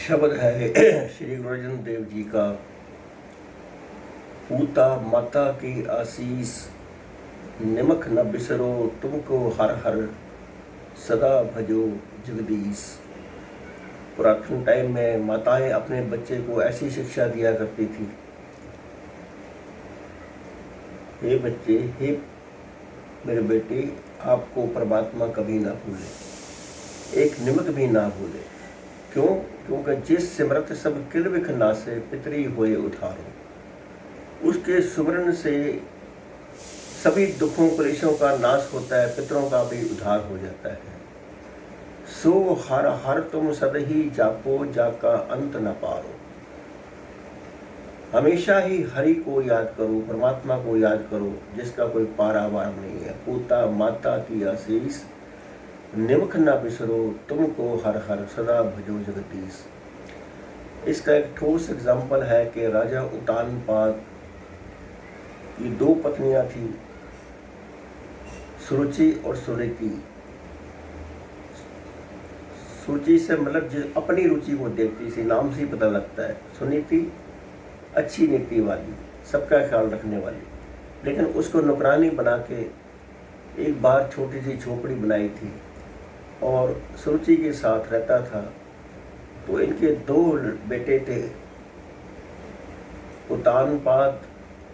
शब्द है श्री गुरु अर्जन देव जी का। पूता माता की आशीष, निमक न बिसरो तुमको हर हर, सदा भजो जगदीश। पुरातन टाइम में माताएं अपने बच्चे को ऐसी शिक्षा दिया करती थी, हे बच्चे, हे मेरे बेटे, आपको परमात्मा कभी ना भूले, एक निमक भी ना भूले। क्यों? क्योंकि जिस सिमरत सब किल विख नासे, पितरी होए उधारो। उसके सुमरन से सभी दुखों क्लेशों का नाश होता है, पितरों का भी उद्धार हो जाता है। सो हर हर तुम सदही जापो, जाका अंत न पारो। हमेशा ही हरि को याद करो, परमात्मा को याद करो, जिसका कोई पारावार नहीं है। पूता माता की आशीष, निमक न बिसरो तुमको हर हर, सदा भजो जगदीश। इसका एक ठोस एग्जाम्पल है कि राजा उत्तानपाद की दो पत्नियां थी, सुरुचि और सुनीति। सुरुचि से मतलब जो अपनी रुचि को देखती थी, नाम से ही पता लगता है। सुनीति अच्छी नीति वाली, सबका ख्याल रखने वाली, लेकिन उसको नौकरानी बना के एक बार छोटी सी झोपड़ी बनाई थी और सुरुचि के साथ रहता था। तो इनके दो बेटे थे, उत्तानपाद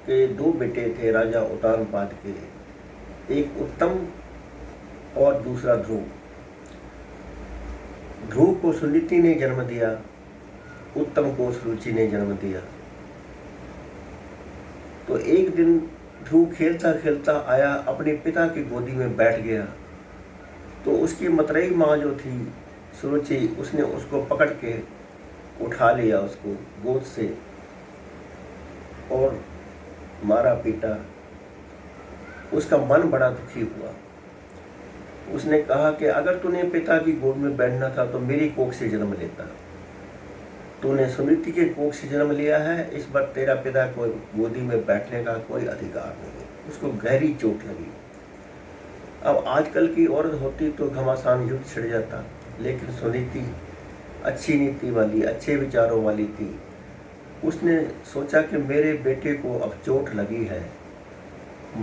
के दो बेटे थे राजा उत्तानपाद के, एक उत्तम और दूसरा ध्रुव। ध्रुव को सुनीति ने जन्म दिया, उत्तम को सुरुचि ने जन्म दिया। तो एक दिन ध्रुव खेलता खेलता आया, अपने पिता की गोदी में बैठ गया। तो उसकी मतरेई माँ जो थी सुरुचि, उसने उसको पकड़ के उठा लिया, उसको गोद से, और मारा पीटा। उसका मन बड़ा दुखी हुआ। उसने कहा कि अगर तूने पिता की गोद में बैठना था तो मेरी कोख से जन्म लेता। तूने सुनीति के कोख से जन्म लिया है, इस बार तेरा पिता को गोदी में बैठने का कोई अधिकार नहीं। उसको गहरी चोट लगी। अब आजकल की औरत होती तो घमासान युद्ध छिड़ जाता, लेकिन सुनीति अच्छी नीति वाली, अच्छे विचारों वाली थी। उसने सोचा कि मेरे बेटे को अब चोट लगी है,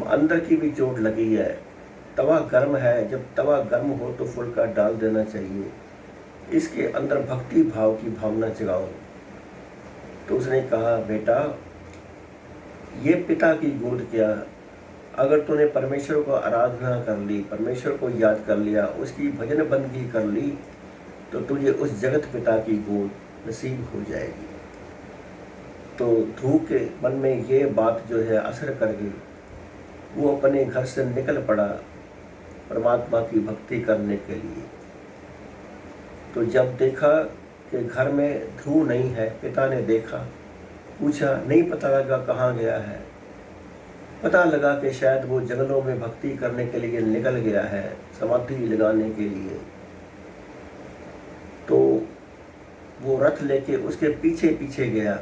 अंदर की भी चोट लगी है, तवा गर्म है, जब तवा गर्म हो तो फुल्का डाल देना चाहिए, इसके अंदर भक्ति भाव की भावना जगाओ। तो उसने कहा, बेटा, ये पिता की गोद क्या, अगर तूने परमेश्वर को आराधना कर ली, परमेश्वर को याद कर लिया, उसकी भजन बंदगी कर ली, तो तुझे उस जगत पिता की गोद नसीब हो जाएगी। तो ध्रुव के मन में ये बात जो है असर कर गई। वो अपने घर से निकल पड़ा परमात्मा की भक्ति करने के लिए। तो जब देखा कि घर में ध्रुव नहीं है, पिता ने देखा, पूछा, नहीं पता लगा कहाँ गया है। पता लगा कि शायद वो जंगलों में भक्ति करने के लिए निकल गया है, समाधि लगाने के लिए। तो वो रथ लेके उसके पीछे पीछे गया।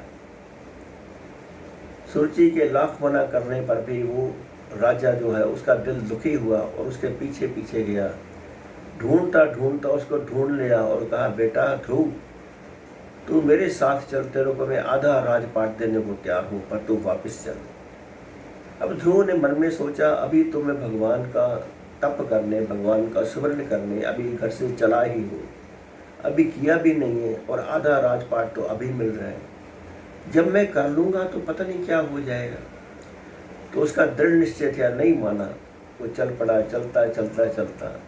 सुरुचि के लाख मना करने पर भी वो राजा जो है उसका दिल दुखी हुआ और उसके पीछे पीछे गया। ढूंढता ढूंढता उसको ढूंढ लिया और कहा, बेटा ध्रुव, तू मेरे साथ चल, तेरे को मैं आधा राजपाट देने को तैयार हूँ, पर तू वापस चल। अब ध्रुव ने मन में सोचा, अभी तो मैं भगवान का तप करने, भगवान का सुमरण करने अभी घर से चला ही हूँ, अभी किया भी नहीं है, और आधा राजपाट तो अभी मिल रहा है। जब मैं कर लूँगा तो पता नहीं क्या हो जाएगा। तो उसका दृढ़ निश्चय था, नहीं माना। वो चल पड़ा, चलता चलता चलता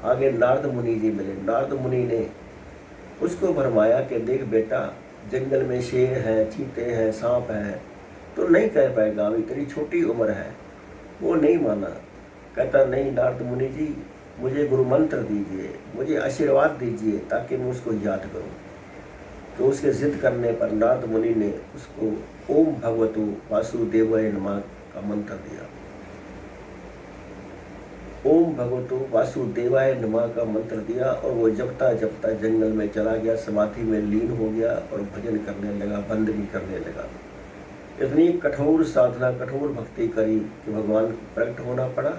आगे नारद मुनि जी मिले। नारद मुनि ने उसको भरमाया कि देख बेटा, जंगल में शेर हैं, चीते हैं, सांप हैं, तो नहीं कह पाएगा, अभी तेरी छोटी उम्र है। वो नहीं माना। कहता, नहीं नारद मुनि जी, मुझे गुरु मंत्र दीजिए, मुझे आशीर्वाद दीजिए, ताकि मैं उसको याद करूं। तो उसके जिद करने पर नारद मुनि ने उसको ओम भगवतु वासुदेवाय नमः का मंत्र दिया। ओम भगवतु वासुदेवाय नमः का मंत्र दिया, और वो जपता जपता जंगल में चला गया, समाधि में लीन हो गया और भजन करने लगा, बंदगी करने लगा। इतनी कठोर साधना, कठोर भक्ति करी कि भगवान को प्रकट होना पड़ा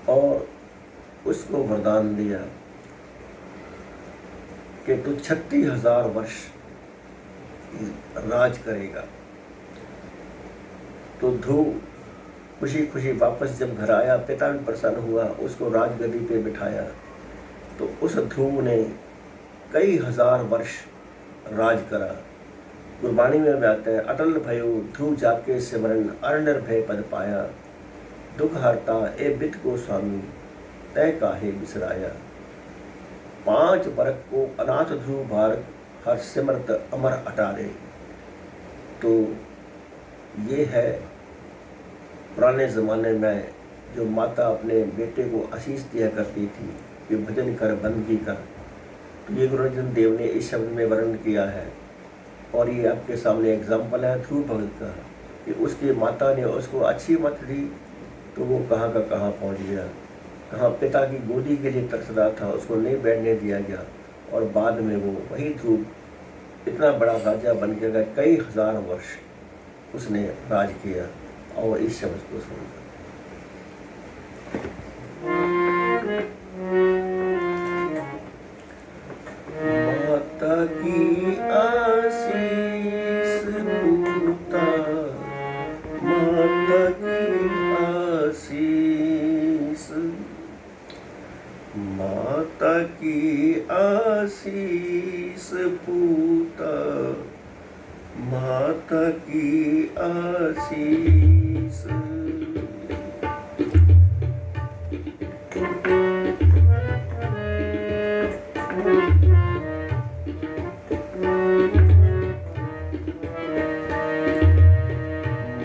और उसको वरदान दिया कि तू 36,000 वर्ष राज करेगा। तो ध्रुव खुशी खुशी वापस जब घर आया, पिता भी प्रसन्न हुआ, उसको राजगद्दी पे बिठाया। तो उस ध्रुव ने कई हजार वर्ष राज करा। गुरबाणी में आते हैं, अटल भयो ध्रुव जाके सिमरन, अरनर भय पद पाया, दुख हरता ए बित को स्वामी, तय काहे बिसराया। 5 बरक को अनाथ ध्रुव भारत, हर सिमरत अमर अटारे। तो ये है पुराने ज़माने में जो माता अपने बेटे को आशीष दिया करती थी कि भजन कर, बंदगी कर। तो ये गुरु अर्जुन देव ने इस शब्द में वर्णन किया है। और ये आपके सामने एग्जाम्पल है ध्रुव भगत का कि उसकी माता ने उसको अच्छी मत दी तो वो कहाँ का कहाँ पहुँच गया, कहाँ पिता की गोदी के लिए तरस रहा था, उसको नहीं बैठने दिया गया। और बाद में वो वही ध्रुव इतना बड़ा राजा बन गया, कई हजार वर्ष उसने राज किया। और इस शब्द को सुनकर माता की आशीष पूता, माता की आशीष, माता की आशीष पूता, माता की आशीष।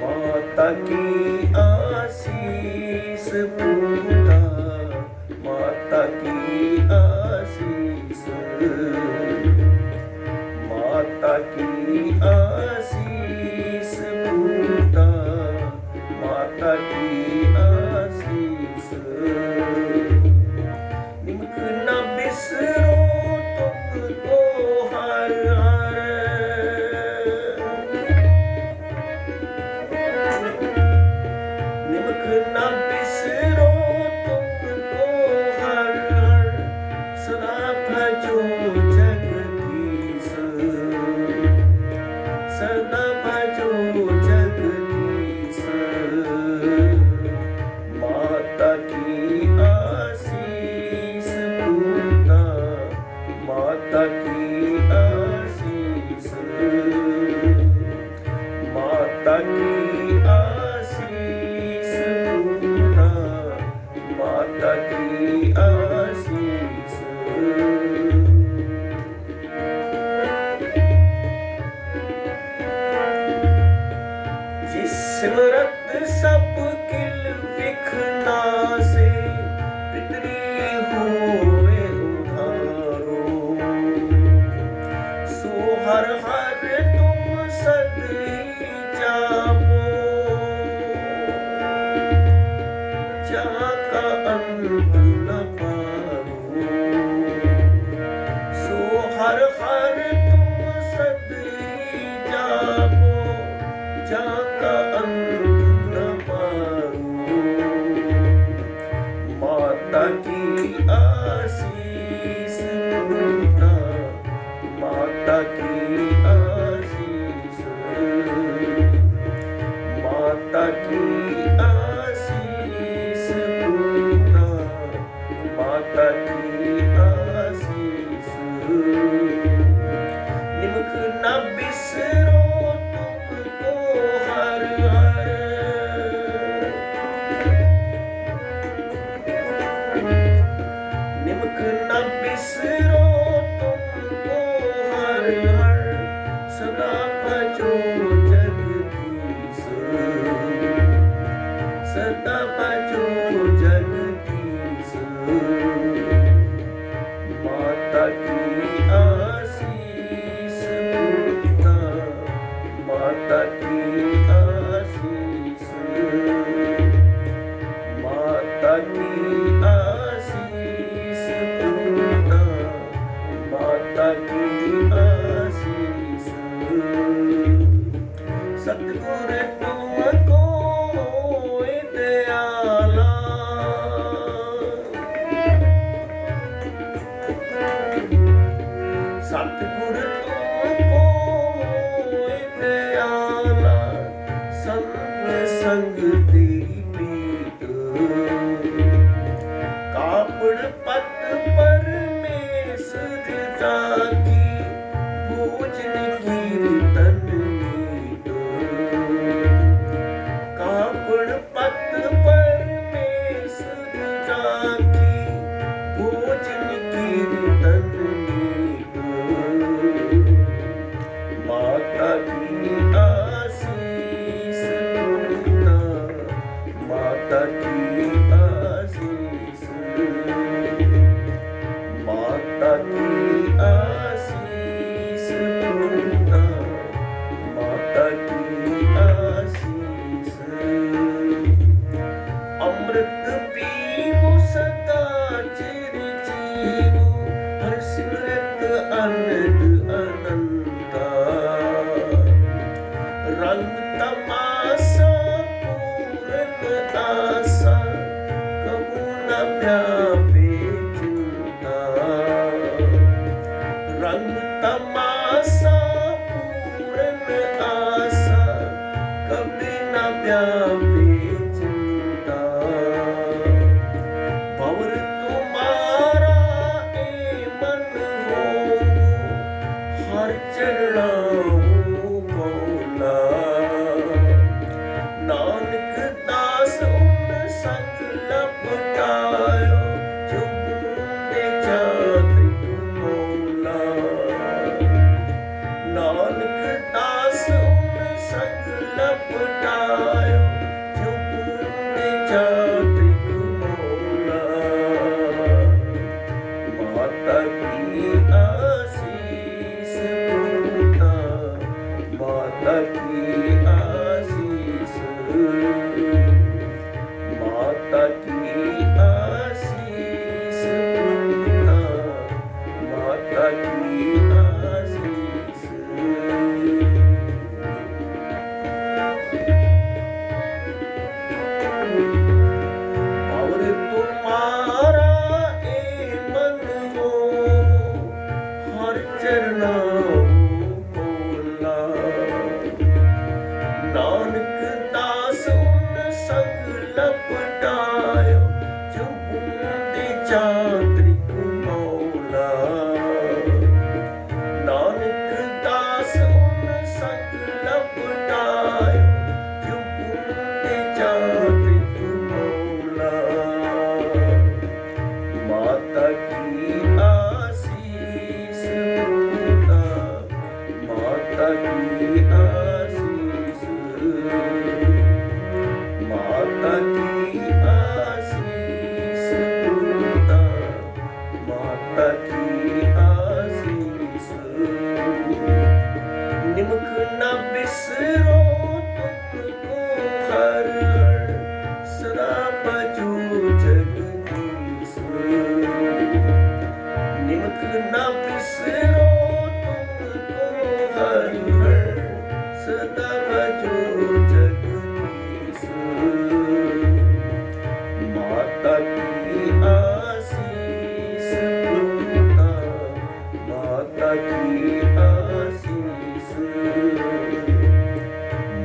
माता की आशीष पूता, माता की आशीष, माता की आशीष पूता, माता की आशीष। निमक न बिसरो तुमको हर हर, निमक न बिसरो तुमको हर हर, सदा भजो जगदीश, सदा भजो जगदीश। माता की आशीष पूता, माता की आशीष, माता की आशीष पूता, माता की आशीष। जिस सिमरत सब किल विखना से, पितरी होए उधारो, सो हर हर तुम सदी जापो, जहाँ का अंत न पारो। सो हर हर तुम सदी जापो, जहाँ का अंत न पारो। माता की आशीष पूता, माता की आशीष, माता की आशीष पूता, माता की आशीष। निमक न बिसरो तुमको हर हर, निमक न बिसरो तुमको हर हर, सदा भजो जगदीश, सदा भजो जगदीश। माता की आशीष पूता, माता की आशीष, माता की आशीष पूता, माता की आशीष। सतगुर तुमको दयाला, सतगुर तुमको ਪਿਆਲਾ ਸੰਗ ਸੰਗ ਤੇਰੀ ਪ੍ਰੀਤ ਕਾਪੜ ਪਤ ਪਰਮੇਸ਼ਰ ਜਾਗੀ ਭੋਜਨ ਕੀਰਤਨ ਨੀਤ ਕਾਪੜ ਪਤ ਪਰਮੇਸ਼ਰ ਜਾਗੀ ਭੋਜਨ ਕੀਰਤਨ ਨੀਤ ਮਾਤਾ ਕੀ ਆਸੀਸ ਪੂਰਨਾ ਮਾਤਾ ਕੀ ਆਸੀਸ ਮਾਤਾ ਕੀ ਆਸੀਸ ਪੂਰਨਾ ਮਾਤਾ ਕੀ ਆਸੀਸ ਅੰਮ੍ਰਿਤ ਪੀਵੋ ਸਦਾ ਚਿਰ ਜੀਵੋ ਹਰ ਸਿਮਰਤ ਅਨੰਦ ਅਨੰਤਾ ਰੰਗ ਤਮਾਸਾ ਪੂਰਨ ਆਸਾ ਕਬੂ ਨ ਪਿਆਵੇ ਚਿੰਤਾ ਰੰਗ ਤਮਾਸਾ ਪੂਰਨ ਆਸਾ ਕਬੀ ਨ ਪਿਆਵੇ ਚਿੰਤਾ ਪਵਰ ਤੁਮਾਰਾ ਏ ਮਨ ਹੋ ਹਰ ਚਰਣਾ ਕੌਲਾ ਨਾਨਕ ਦਾਸ ਉਨ ਸੰਗ ਲਪਟਾਇਓ ਜੋ ਬੂੰਦੇ ਚਾਤ੍ਰਿ ਮੌਲਾ ਨਾਨਕ ਦਾਸ ਉਨ ਸੰਗ ਲਪਟਾਇਓ ਜੋ ਬੂੰਦੇ ਚਾਤ੍ਰਿ ਮੌਲਾ ਮਾਤਾ ਕੀ ਆਸੀਸ ਪੂਰਨਾ ਮਾਤਾ ਕੀ ਆਸੀਸ ਮਾਤਾ ਕੀ ਆਸੀਸ ਪੂਰਨਾ ਮਾਤਾ ਕੀ ਆਸੀਸ और तुम्हारा ए मन हो हर चरना कोला नानक दास उन संग लपटायो जो बूंदे चात्रिक मौला नानक दास उन संग लपटायो जो बूंदे चात्रिक मौला माता की आसीस पूरना माता की आसीस माता की आसीस पूरना माता की आसीस निमक न बिसरो तुमको हर हर सदा बजो जगदीश निमक न बिसरो तुमको हर हर सदा बजो जगदीश माता की आसीस पूरना माता की आसीस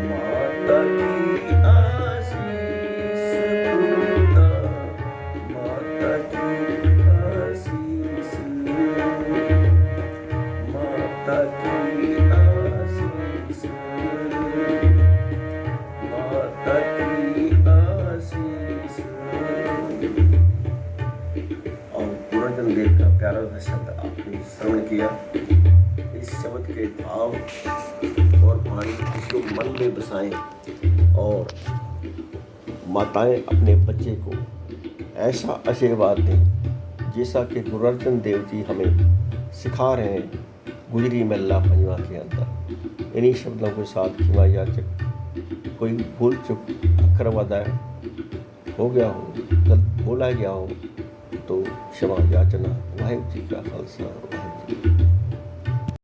माता की आसीस पूरना माता की आसीस माता की आसीस माता की आसीस और पुरातन देव का प्यारा सा शब्द आपने श्रवण किया। इस शब्द के भाव और वाणी इसको मन में बसाएं और माताएं अपने बच्चे को ऐसा आशीर्वाद दें जैसा कि गुरु अर्जन देव जी हमें सिखा रहे हैं गुजरी मेला पंजवा के अंदर। इन्हीं शब्दों के साथ क्षमा याचक कोई भूल चुक अक्षर वादा हो गया हो गलत बोला गया हो तो क्षमा याचना वाहिगुरू जी का खालसा वाहिगुरू जी।